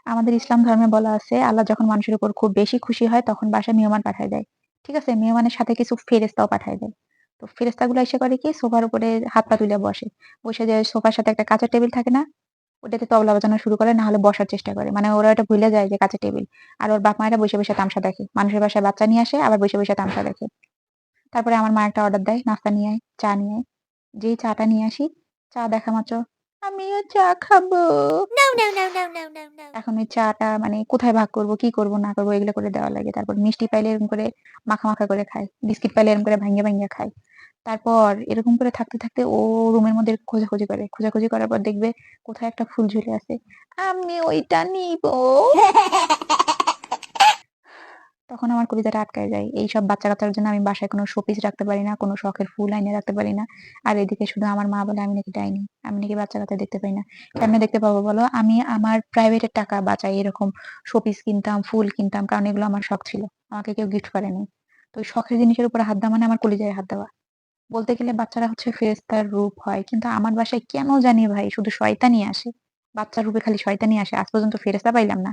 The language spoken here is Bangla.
আমাদের ইসলাম ধর্মে বলা আছে আল্লাহ যখন মানুষের উপর খুব বেশি খুশি হয় তখন বাসায় মেহমান পাঠায় দেয়। ঠিক আছে? মেহমানের সাথে কিছু ফেরেশতাও পাঠায় দেয়। তো ফেরেশতাগুলো এসে করে কি সোফার উপরে হাত পা তুলে বসে। বসে যে সোফার সাথে একটা কাঁচের টেবিল থাকে না? ওটাতে তবলা বাজানো শুরু করে না হলে বসার চেষ্টা করে। মানে ওরা এটা ভুইলা যায় যে কাঁচের টেবিল। আর ওর বাপ-মায়েরা বইসা তামাশা দেখে। মানুষের বাসায় বাচ্চা নিয়ে আসে আবার বইসা তামাশা দেখে। তারপরে আমার মা একটা অর্ডার দেয়, নাস্তা নিয়ে আয়, চা নিয়ে আয়। যেই চাটা নিয়ে আসি, চা দেখা মাত্র, "আমিও চা খাবো।" No, no, উফ! no, no, no, no, no. এখন ওই চাটা মানে কোথায় ভাগ করব, কি করব না করব এগুলো করে দেওয়া লাগে। তারপর মিষ্টি পাইলে এরকম করে মাখা করে খায়। বিস্কিট পাইলে এরকম করে ভাইঙ্গা খায়। তারপর এরকম করে থাকতে ও রুমের মধ্যে খোঁজাখুঁজি করে। খোঁজাখুঁজি করার পর দেখবে কোথায় একটা ফুল ঝুলে আছে। আমি ওইটা নিবো। তখন আমার কলিজাটা আটকায় যায়। এইসব বাচ্চা-কাচ্চার জন্য আমি বাসায় কোনো শোপিস রাখতে পারি না, কোনো শখের ফুল আইনা রাখতে পারি না। আর এদিকে শুধু আমার মা বলে আমি নাকি ডাইনি। আমি নাকি বাচ্চা-কাচ্চা দেখতে পাই না। কেমনে দেখতে পাবো বলো? আমি আমার প্রাইভেটের টাকা বাঁচাই এরকম শোপিস কিনতাম, ফুল কিনতাম। কারণ এগুলো আমার শখ ছিল। আমাকে কেউ গিফট করেনি। তো ওই শখের জিনিসের উপরে হাত দেওয়া মানে আমার কলিজায় হাত দেওয়া। বলতে গেলে বাচ্চারা হচ্ছে ফেরেশতার রূপ হয়। কিন্তু আমার বাসায় কেন জানি ভাই শুধু শয়তানি আসে। বাচ্চার রূপে খালি শয়তানি আসে। আজ পর্যন্ত ফেরেশতা পাইলাম না।